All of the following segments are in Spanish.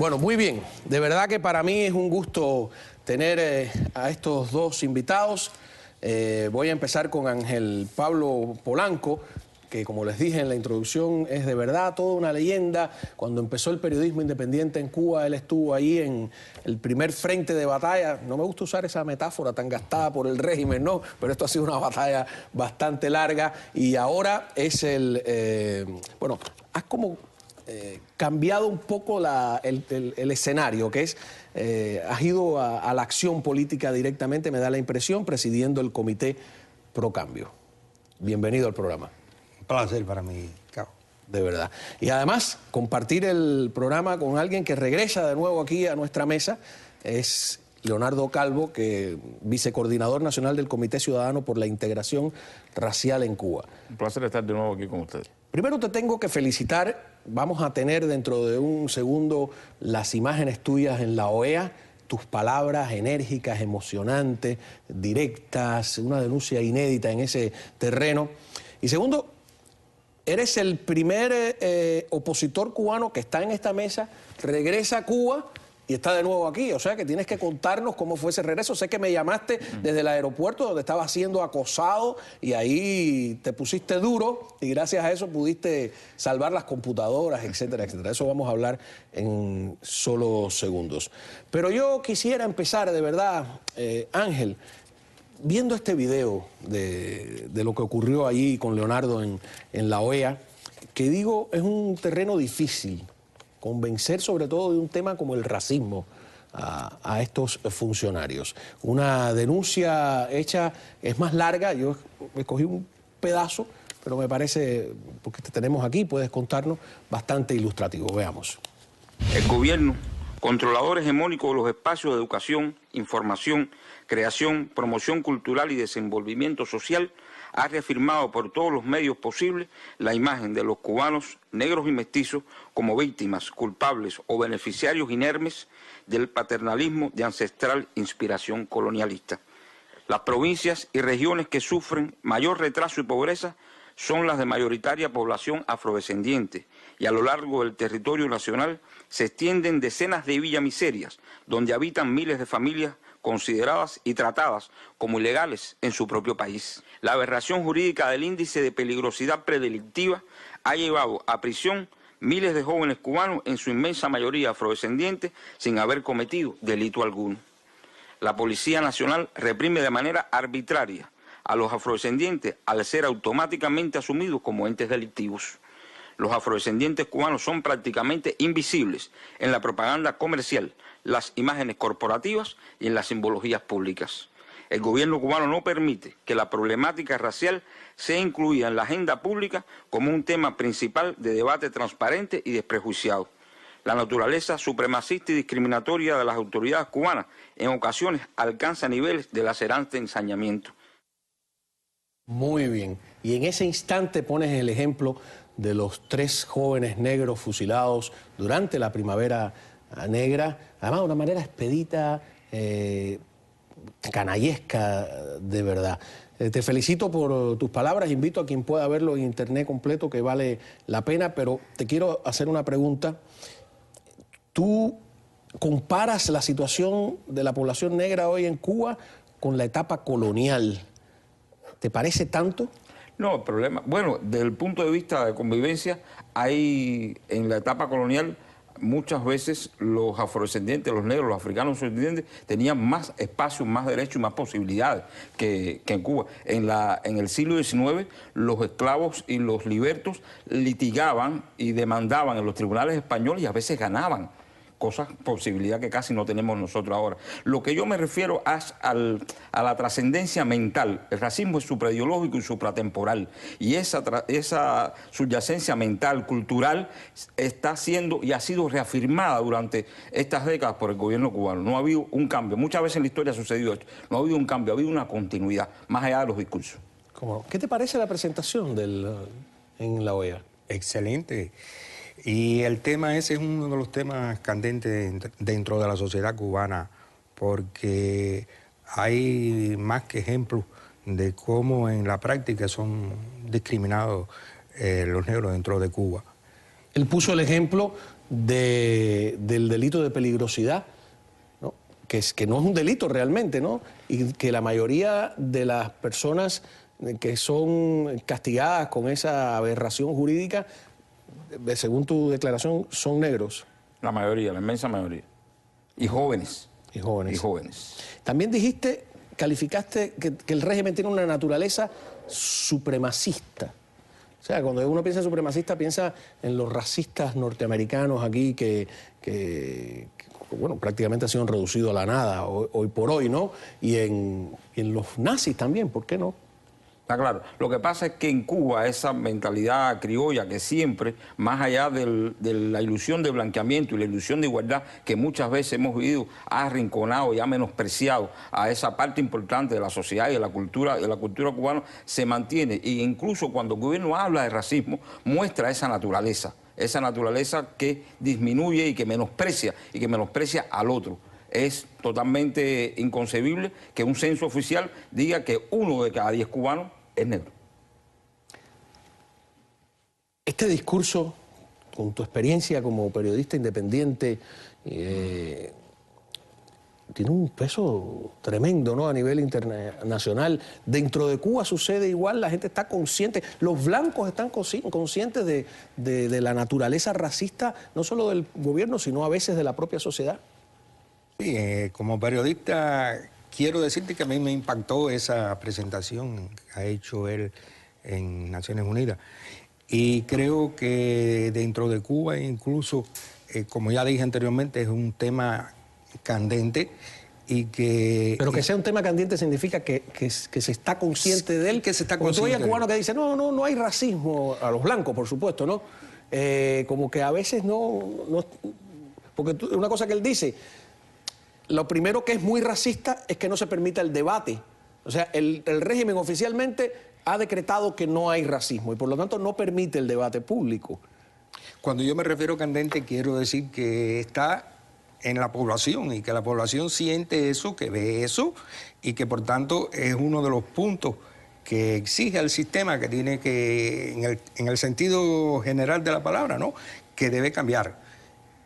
Bueno, muy bien. De verdad que para mí es un gusto tener a estos dos invitados. Voy a empezar con Ángel Pablo Polanco, que como les dije en la introducción es de verdad toda una leyenda. Cuando empezó el periodismo independiente en Cuba, él estuvo ahí en el primer frente de batalla. No me gusta usar esa metáfora tan gastada por el régimen, ¿no? Pero esto ha sido una batalla bastante larga y ahora es bueno, has como cambiado un poco el escenario, que es, has ido a la acción política directamente, me da la impresión, presidiendo el Comité Pro Cambio. Bienvenido al programa. Un placer para mí, Cabo. De verdad. Y además, compartir el programa con alguien que regresa de nuevo aquí a nuestra mesa es Leonardo Calvo, que vicecoordinador nacional del Comité Ciudadano por la Integración Racial en Cuba. Un placer estar de nuevo aquí con ustedes. Primero te tengo que felicitar. Vamos a tener dentro de un segundo las imágenes tuyas en la OEA, tus palabras enérgicas, emocionantes, directas, una denuncia inédita en ese terreno. Y segundo, eres el primer opositor cubano que está en esta mesa, regresa a Cuba y está de nuevo aquí. O sea que tienes que contarnos cómo fue ese regreso. Sé que me llamaste desde el aeropuerto donde estabas siendo acosado y ahí te pusiste duro y gracias a eso pudiste salvar las computadoras, etcétera, etcétera. Eso vamos a hablar en solo segundos. Pero yo quisiera empezar de verdad, Ángel, viendo este video de lo que ocurrió allí con Leonardo en la OEA, que digo, es un terreno difícil, convencer sobre todo de un tema como el racismo a estos funcionarios. Una denuncia hecha es más larga, yo escogí un pedazo, pero me parece, porque te tenemos aquí, puedes contarnos, bastante ilustrativo. Veamos. El gobierno, controlador hegemónico de los espacios de educación, información, creación, promoción cultural y desenvolvimiento social, ha reafirmado por todos los medios posibles la imagen de los cubanos negros y mestizos como víctimas, culpables o beneficiarios inermes del paternalismo de ancestral inspiración colonialista. Las provincias y regiones que sufren mayor retraso y pobreza son las de mayoritaria población afrodescendiente y a lo largo del territorio nacional se extienden decenas de villamiserias donde habitan miles de familias consideradas y tratadas como ilegales en su propio país. La aberración jurídica del índice de peligrosidad predelictiva ha llevado a prisión miles de jóvenes cubanos, en su inmensa mayoría afrodescendientes, sin haber cometido delito alguno. La Policía Nacional reprime de manera arbitraria a los afrodescendientes al ser automáticamente asumidos como entes delictivos. Los afrodescendientes cubanos son prácticamente invisibles en la propaganda comercial, las imágenes corporativas y en las simbologías públicas. El gobierno cubano no permite que la problemática racial sea incluida en la agenda pública como un tema principal de debate transparente y desprejuiciado. La naturaleza supremacista y discriminatoria de las autoridades cubanas en ocasiones alcanza niveles de lacerante ensañamiento. Muy bien. Y en ese instante pones el ejemplo de los 3 jóvenes negros fusilados durante la Primavera Negra, además de una manera expedita, canallesca, de verdad. Te felicito por tus palabras, invito a quien pueda verlo en internet completo, que vale la pena, pero te quiero hacer una pregunta. ¿Tú comparas la situación de la población negra hoy en Cuba con la etapa colonial? ¿Te parece tanto? No, el problema, bueno, desde el punto de vista de convivencia, hay en la etapa colonial muchas veces los afrodescendientes, los negros, los africanos descendientes tenían más espacio, más derechos y más posibilidades que en Cuba. En el siglo XIX los esclavos y los libertos litigaban y demandaban en los tribunales españoles y a veces ganaban. Posibilidad que casi no tenemos nosotros ahora. Lo que yo me refiero es a la trascendencia mental. El racismo es supraideológico y supratemporal. Y esa subyacencia mental, cultural, está siendo y ha sido reafirmada durante estas décadas por el gobierno cubano. No ha habido un cambio. Muchas veces en la historia ha sucedido esto. No ha habido un cambio, ha habido una continuidad, más allá de los discursos. ¿Cómo? ¿Qué te parece la presentación en la OEA? Excelente. Y el tema ese es uno de los temas candentes dentro de la sociedad cubana, porque hay más que ejemplos de cómo en la práctica son discriminados los negros dentro de Cuba. Él puso el ejemplo del delito de peligrosidad, ¿no? Que no es un delito realmente, ¿no? Y que la mayoría de las personas que son castigadas con esa aberración jurídica, según tu declaración, son negros. La mayoría, la inmensa mayoría. Y jóvenes. Y jóvenes. Y jóvenes. También dijiste, calificaste que el régimen tiene una naturaleza supremacista. O sea, cuando uno piensa en supremacista, piensa en los racistas norteamericanos aquí que bueno, prácticamente han sido reducidos a la nada hoy por hoy, ¿no? Y en los nazis también, ¿por qué no? Está claro. Lo que pasa es que en Cuba esa mentalidad criolla que siempre, más allá de la ilusión de blanqueamiento y la ilusión de igualdad que muchas veces hemos vivido, ha arrinconado y ha menospreciado a esa parte importante de la sociedad y de la cultura cubana, se mantiene. E incluso cuando el gobierno habla de racismo, muestra esa naturaleza que disminuye y que menosprecia al otro. Es totalmente inconcebible que un censo oficial diga que 1 de cada 10 cubanos es negro. Este discurso, con tu experiencia como periodista independiente, tiene un peso tremendo, ¿no? A nivel internacional. Dentro de Cuba sucede igual, la gente está consciente, los blancos están conscientes de la naturaleza racista, no solo del gobierno, sino a veces de la propia sociedad. Sí, como periodista quiero decirte que a mí me impactó esa presentación que ha hecho él en Naciones Unidas. Y creo que dentro de Cuba incluso, como ya dije anteriormente, es un tema candente y que... Pero que sea un tema candente significa que se está consciente de él. Que se está consciente. Cuando tú oyes cubano que dice, no hay racismo, a los blancos, por supuesto, ¿no? Como que a veces no porque una cosa que él dice... Lo primero que es muy racista es que no se permita el debate. O sea, el régimen oficialmente ha decretado que no hay racismo y por lo tanto no permite el debate público. Cuando yo me refiero a candente, quiero decir que está en la población y que la población siente eso, que ve eso y que por tanto es uno de los puntos que exige al sistema que tiene que, en el sentido general de la palabra, ¿no?, que debe cambiar.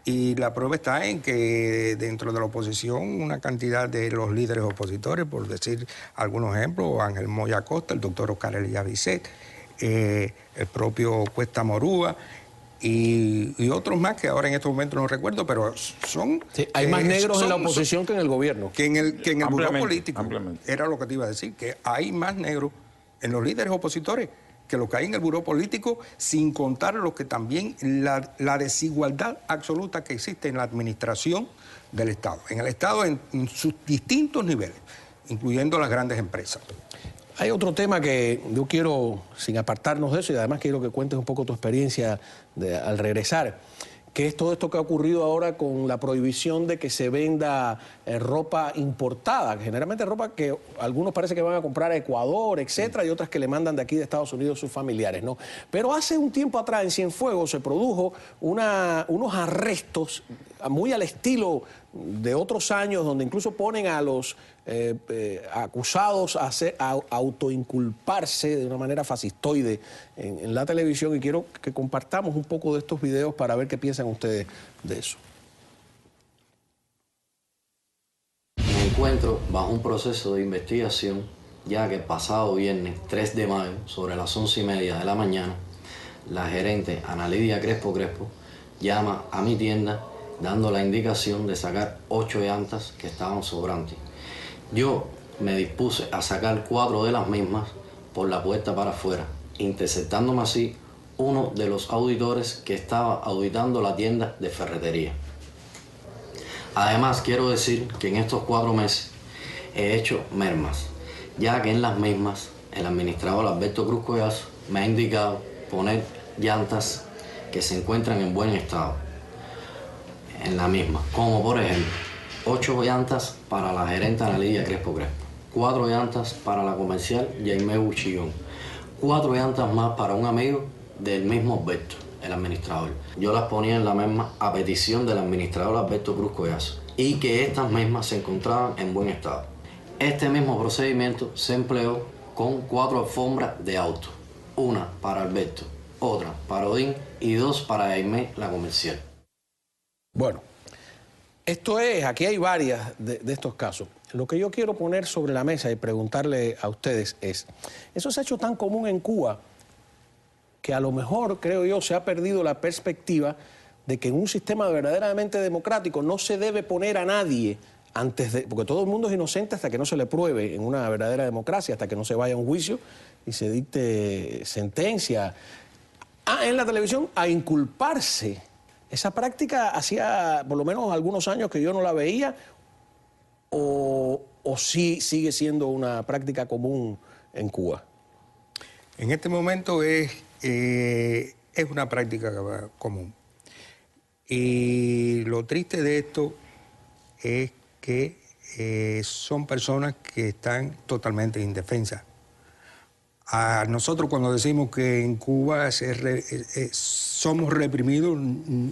Y la prueba está en que dentro de la oposición una cantidad de los líderes opositores, por decir algunos ejemplos, Ángel Moya Acosta, el doctor Oscar Elías Bisset, el propio Cuesta Morúa y otros más que ahora en estos momentos no recuerdo, pero son... Sí, hay más negros en la oposición que en el gobierno. Que en el buró político. Ampliamente. Era lo que te iba a decir, que hay más negros en los líderes opositores que lo que hay en el buró político, sin contar lo que también la desigualdad absoluta que existe en la administración del Estado. En el Estado en sus distintos niveles, incluyendo las grandes empresas. Hay otro tema que yo quiero, sin apartarnos de eso, y además quiero que cuentes un poco tu experiencia al regresar, que es todo esto que ha ocurrido ahora con la prohibición de que se venda ropa importada, generalmente ropa que algunos parece que van a comprar a Ecuador, etcétera, y otras que le mandan de aquí de Estados Unidos sus familiares, ¿no? Pero hace un tiempo atrás en Cienfuegos se produjo unos arrestos muy al estilo de otros años, donde incluso ponen a los acusados a autoinculparse de una manera fascistoide en la televisión, y quiero que compartamos un poco de estos videos para ver qué piensan ustedes de eso. Me encuentro bajo un proceso de investigación, ya que el pasado viernes 3 de mayo, sobre las 11:30 de la mañana, la gerente Ana Lidia Crespo llama a mi tienda dando la indicación de sacar 8 llantas que estaban sobrantes. Yo me dispuse a sacar 4 de las mismas por la puerta para afuera, interceptándome así uno de los auditores que estaba auditando la tienda de ferretería. Además, quiero decir que en estos 4 meses he hecho mermas, ya que en las mismas el administrador Alberto Cruz Collazo me ha indicado poner llantas que se encuentran en buen estado en la misma, como por ejemplo 8 llantas para la gerente Ana Lidia Crespo, 4 llantas para la comercial Jaime Buchillón, 4 llantas más para un amigo del mismo Alberto, el administrador. Yo las ponía en la misma a petición del administrador Alberto Cruz Collazo y que estas mismas se encontraban en buen estado. Este mismo procedimiento se empleó con 4 alfombras de auto, una para Alberto, otra para Odín y 2 para Jaime, la comercial. Bueno, aquí hay varias de estos casos. Lo que yo quiero poner sobre la mesa y preguntarle a ustedes es, eso se ha hecho tan común en Cuba que a lo mejor, creo yo, se ha perdido la perspectiva de que en un sistema verdaderamente democrático no se debe poner a nadie porque todo el mundo es inocente hasta que no se le pruebe en una verdadera democracia, hasta que no se vaya a un juicio y se dicte sentencia. En la televisión, a inculparse. Esa práctica hacía por lo menos algunos años que yo no la veía, o sí sigue siendo una práctica común en Cuba. En este momento es una práctica común. Y lo triste de esto es que son personas que están totalmente indefensas. A nosotros cuando decimos que en Cuba somos reprimidos,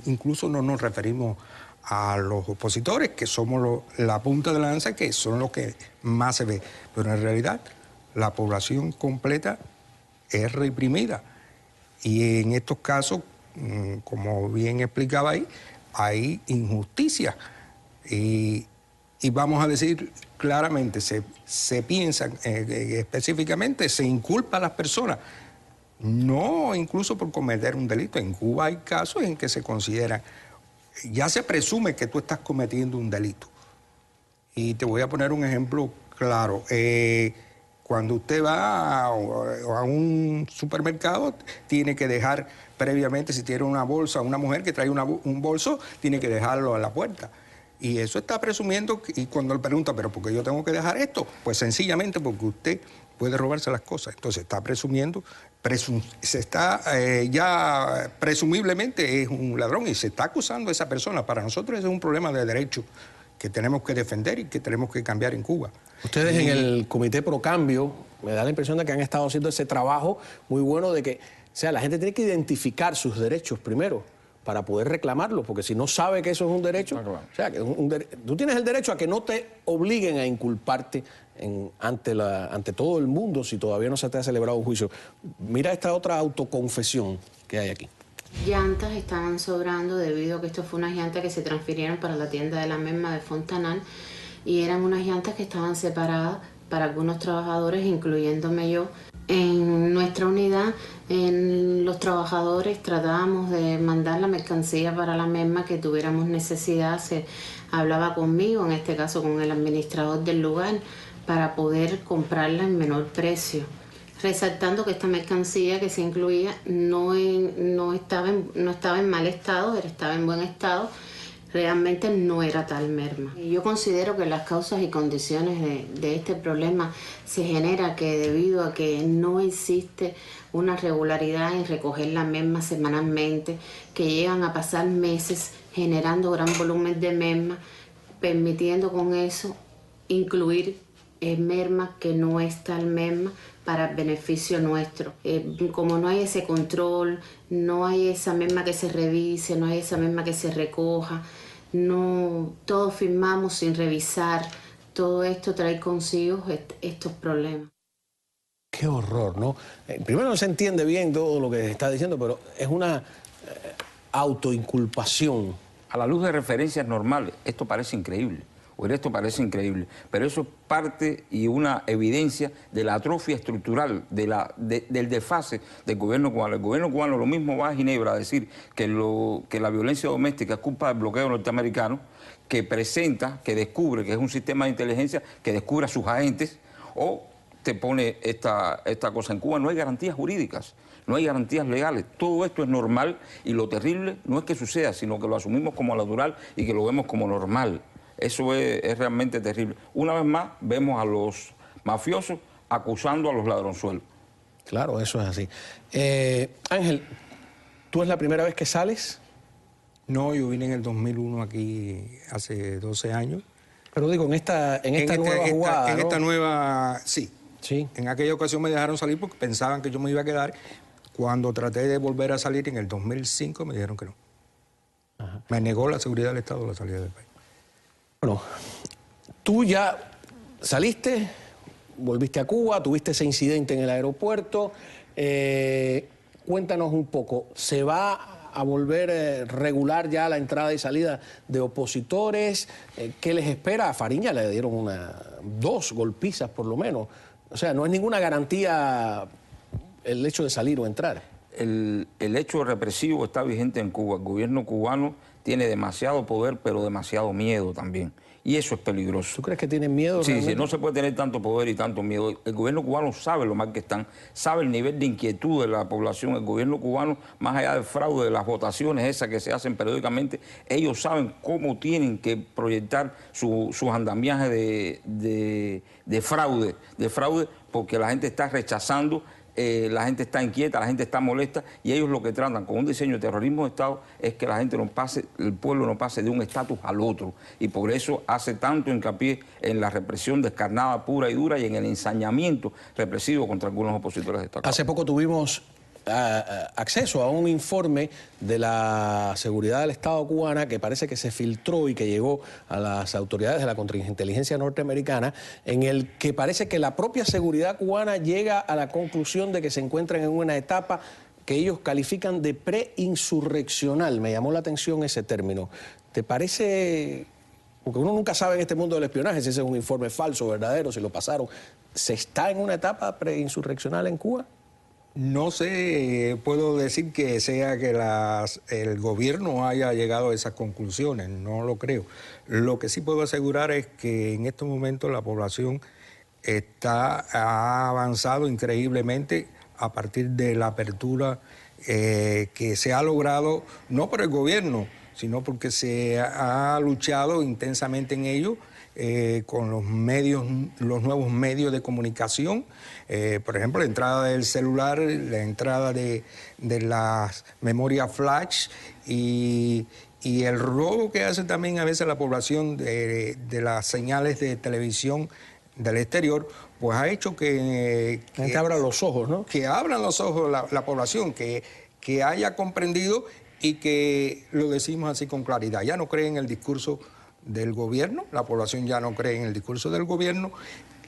incluso no nos referimos a los opositores, que somos la punta de lanza, que son los que más se ve. Pero en realidad la población completa es reprimida. Y en estos casos, como bien explicaba ahí, hay injusticia. Y vamos a decir claramente, se piensa específicamente, se inculpa a las personas, no incluso por cometer un delito. En Cuba hay casos en que se considera, ya se presume que tú estás cometiendo un delito. Y te voy a poner un ejemplo claro. Cuando usted va a un supermercado, tiene que dejar previamente, si tiene una bolsa, una mujer que trae un bolso, tiene que dejarlo a la puerta. Y eso está presumiendo, y cuando le pregunta, ¿pero por qué yo tengo que dejar esto? Pues sencillamente porque usted puede robarse las cosas. Entonces está presumiendo, ya presumiblemente es un ladrón y se está acusando a esa persona. Para nosotros ese es un problema de derecho que tenemos que defender y que tenemos que cambiar en Cuba. Ustedes en el Comité Pro Cambio, me da la impresión de que han estado haciendo ese trabajo muy bueno de que, o sea, la gente tiene que identificar sus derechos primero para poder reclamarlos, porque si no sabe que eso es un derecho, o sea, que tú tienes el derecho a que no te obliguen a inculparte ante todo el mundo si todavía no se te ha celebrado un juicio. Mira esta otra autoconfesión que hay aquí. Llantas estaban sobrando debido a que esto fue unas llantas que se transfirieron para la tienda de la MEMA de Fontanal y eran unas llantas que estaban separadas para algunos trabajadores, incluyéndome yo. En nuestra unidad, los trabajadores tratábamos de mandar la mercancía para la MEMA que tuviéramos necesidad. Se hablaba conmigo, en este caso con el administrador del lugar, para poder comprarla en menor precio. Resaltando que esta mercancía que se incluía no estaba en mal estado, estaba en buen estado. Realmente no era tal merma. Yo considero que las causas y condiciones de este problema se genera que debido a que no existe una regularidad en recoger la merma semanalmente, que llegan a pasar meses generando gran volumen de merma, permitiendo con eso incluir merma que no es tal merma para el beneficio nuestro. Como no hay ese control, no hay esa merma que se revise, no hay esa merma que se recoja, no, todos firmamos sin revisar, todo esto trae consigo estos problemas. Qué horror, ¿no? Primero no se entiende bien todo lo que está diciendo, pero es una autoinculpación. A la luz de referencias normales, esto parece increíble. Esto parece increíble, pero eso es parte y una evidencia de la atrofia estructural, del desfase del gobierno cubano. El gobierno cubano lo mismo va a Ginebra a decir que la violencia doméstica es culpa del bloqueo norteamericano, que presenta, que descubre que es un sistema de inteligencia que descubre a sus agentes, o te pone esta cosa. En Cuba no hay garantías jurídicas, no hay garantías legales. Todo esto es normal y lo terrible no es que suceda, sino que lo asumimos como natural y que lo vemos como normal. Eso es realmente terrible. Una vez más, vemos a los mafiosos acusando a los ladronzuelos. Claro, eso es así. Ángel, ¿tú es la primera vez que sales? No, yo vine en el 2001 aquí hace 12 años. Pero digo, en esta nueva jugada, En ¿no? esta nueva, sí. Sí. En aquella ocasión me dejaron salir porque pensaban que yo me iba a quedar. Cuando traté de volver a salir en el 2005 me dijeron que no. Ajá. Me negó la seguridad del Estado la salida del país. Bueno, tú ya saliste, volviste a Cuba, tuviste ese incidente en el aeropuerto. Cuéntanos un poco, ¿se va a volver regular ya la entrada y salida de opositores? ¿Qué les espera? A Fariña le dieron 2 golpizas por lo menos. O sea, no es ninguna garantía el hecho de salir o entrar. El hecho represivo está vigente en Cuba. El gobierno cubano tiene demasiado poder, pero demasiado miedo también. Y eso es peligroso. ¿Tú crees que tienen miedo? Sí, sí, no se puede tener tanto poder y tanto miedo. El gobierno cubano sabe lo mal que están, sabe el nivel de inquietud de la población. El gobierno cubano, más allá del fraude de las votaciones esas que se hacen periódicamente, ellos saben cómo tienen que proyectar sus andamiajes de fraude, porque la gente está rechazando. La gente está inquieta, la gente está molesta y ellos lo que tratan con un diseño de terrorismo de Estado es que la gente no pase, el pueblo no pase de un estatus al otro y por eso hace tanto hincapié en la represión descarnada, pura y dura y en el ensañamiento represivo contra algunos opositores destacados. Hace poco tuvimos acceso a un informe de la seguridad del Estado cubana que parece que se filtró y que llegó a las autoridades de la contrainteligencia norteamericana, en el que parece que la propia seguridad cubana llega a la conclusión de que se encuentran en una etapa que ellos califican de preinsurreccional. Me llamó la atención ese término. ¿Te parece? Porque uno nunca sabe en este mundo del espionaje si ese es un informe falso, verdadero, si lo pasaron. ¿Se está en una etapa preinsurreccional en Cuba? No sé, puedo decir que sea que el gobierno haya llegado a esas conclusiones, no lo creo. Lo que sí puedo asegurar es que en estos momentos la población ha avanzado increíblemente a partir de la apertura que se ha logrado, no por el gobierno, sino porque se ha luchado intensamente en ello, con los nuevos medios de comunicación, por ejemplo, la entrada del celular, la entrada de las memorias flash y el robo que hace también a veces la población de las señales de televisión del exterior, pues ha hecho que abran los ojos, ¿no? Que abran los ojos la población, que haya comprendido y que lo decimos así con claridad. Ya no cree en el discurso del gobierno, la población ya no cree en el discurso del gobierno,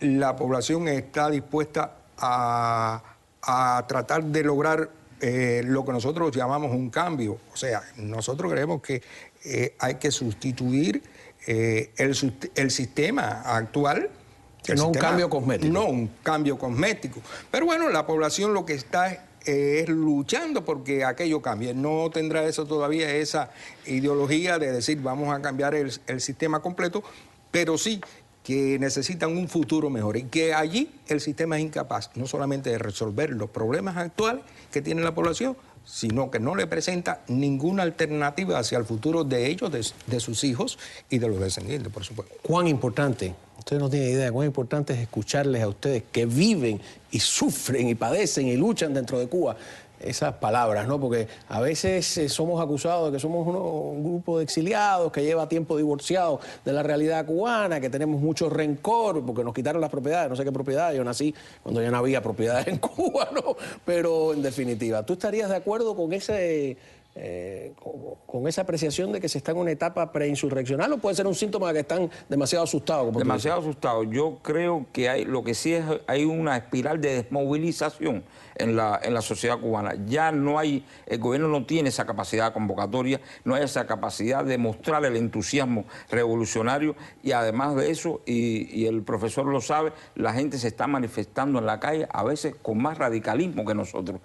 la población está dispuesta a tratar de lograr lo que nosotros llamamos un cambio. O sea, nosotros creemos que hay que sustituir el sistema actual. No un cambio cosmético. No un cambio cosmético. Pero bueno, la población lo que está es luchando porque aquello cambie. No tendrá eso todavía, esa ideología de decir vamos a cambiar el sistema completo, pero sí que necesitan un futuro mejor y que allí el sistema es incapaz no solamente de resolver los problemas actuales que tiene la población, sino que no le presenta ninguna alternativa hacia el futuro de ellos, de sus hijos y de los descendientes, por supuesto. ¿Cuán importante? Ustedes no tienen idea cuán importante es escucharles a ustedes que viven y sufren y padecen y luchan dentro de Cuba esas palabras, ¿no? Porque a veces somos acusados de que somos un grupo de exiliados que lleva tiempo divorciados de la realidad cubana, que tenemos mucho rencor porque nos quitaron las propiedades, no sé qué propiedades, yo nací cuando ya no había propiedades en Cuba, ¿no? Pero en definitiva, ¿tú estarías de acuerdo con con esa apreciación de que se está en una etapa preinsurreccional o puede ser un síntoma de que están demasiado asustados? Demasiado asustados. Yo creo que lo que sí es, hay una espiral de desmovilización en la sociedad cubana. Ya no hay, el gobierno no tiene esa capacidad convocatoria, no hay esa capacidad de mostrar el entusiasmo revolucionario y además de eso, y el profesor lo sabe, la gente se está manifestando en la calle a veces con más radicalismo que nosotros.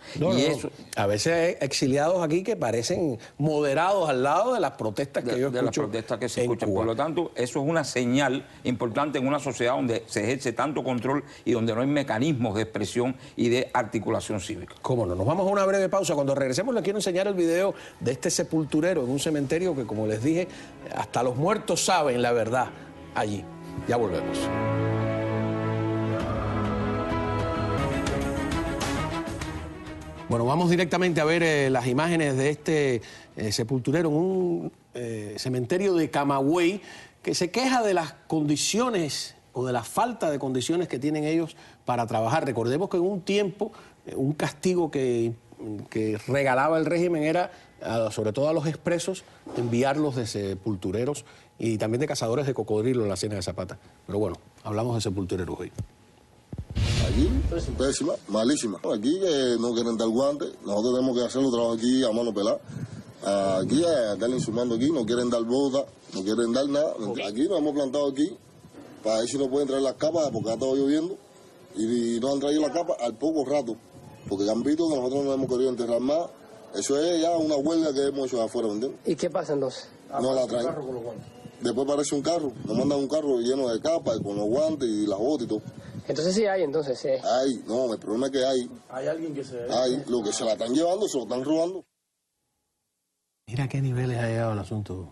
A veces hay exiliados aquí que parecen moderados al lado de las protestas que yo escucho. De las protestas que se escuchan. Por lo tanto, eso es una señal importante en una sociedad donde se ejerce tanto control y donde no hay mecanismos de expresión y de articulación cívica. Cómo no. Nos vamos a una breve pausa. Cuando regresemos les quiero enseñar el video de este sepulturero en un cementerio que, como les dije, hasta los muertos saben la verdad allí. Ya volvemos. Bueno, vamos directamente a ver las imágenes de este sepulturero en un cementerio de Camagüey que se queja de las condiciones o de la falta de condiciones que tienen ellos para trabajar. Recordemos que en un tiempo un castigo que regalaba el régimen era, sobre todo a los expresos, enviarlos de sepultureros y también de cazadores de cocodrilo en la Ciénaga de Zapata. Pero bueno, hablamos de sepultureros hoy. Aquí, pésima, malísima. Aquí que no quieren dar guantes, nosotros tenemos que hacer los trabajos aquí a mano pelada. Aquí están insumando aquí, no quieren dar boda, no quieren dar nada. Aquí nos hemos plantado aquí para ver si nos pueden traer las capas porque ha estado lloviendo y nos han traído las capas al poco rato. Porque han visto que nosotros no hemos querido enterrar más. Eso es ya una huelga que hemos hecho afuera, ¿me entiendes? ¿Y qué pasa entonces? No la traen. Después aparece un carro, nos mandan un carro lleno de capas, con los guantes y las botas y todo. Entonces sí hay, entonces sí hay. Hay, no, el problema es que hay. Hay alguien que se... Hay, lo que se la están llevando, se lo están robando. Mira a qué niveles ha llegado el asunto.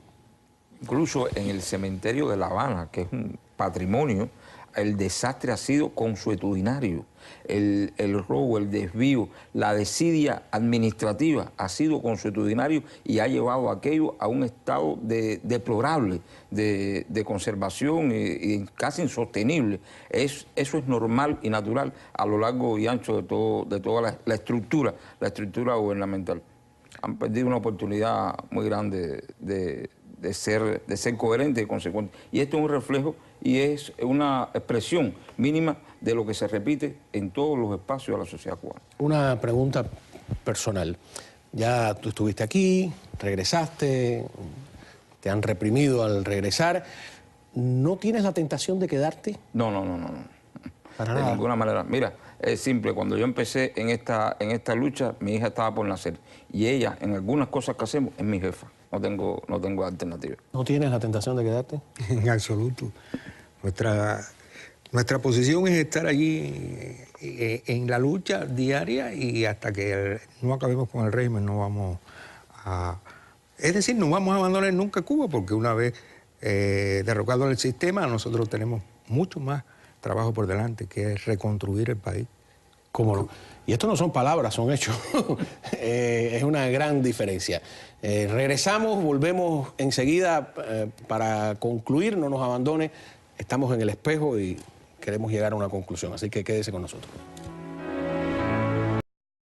Incluso en el cementerio de La Habana, que es un patrimonio, el desastre ha sido consuetudinario. El robo, el desvío, la desidia administrativa ha sido consuetudinario y ha llevado aquello a un estado deplorable de conservación y casi insostenible. Eso es normal y natural a lo largo y ancho de toda la estructura gubernamental. Han perdido una oportunidad muy grande de ser coherente y consecuente. Y esto es un reflejo y es una expresión mínima de lo que se repite en todos los espacios de la sociedad cubana. Una pregunta personal. Ya tú estuviste aquí, regresaste, te han reprimido al regresar. ¿No tienes la tentación de quedarte? No. Para De nada. ninguna manera. Mira, es simple. Cuando yo empecé en esta lucha, mi hija estaba por nacer. Y ella, en algunas cosas que hacemos, es mi jefa. No tengo alternativa. ¿No tienes la tentación de quedarte? En absoluto. Nuestra posición es estar allí en la lucha diaria y hasta que no acabemos con el régimen no vamos a... Es decir, no vamos a abandonar nunca Cuba porque una vez derrocado el sistema nosotros tenemos mucho más trabajo por delante, que es reconstruir el país. ¿Cómo no? Y esto no son palabras, son hechos. Es una gran diferencia. Regresamos, volvemos enseguida para concluir, no nos abandone. Estamos en El Espejo y queremos llegar a una conclusión, así que quédese con nosotros.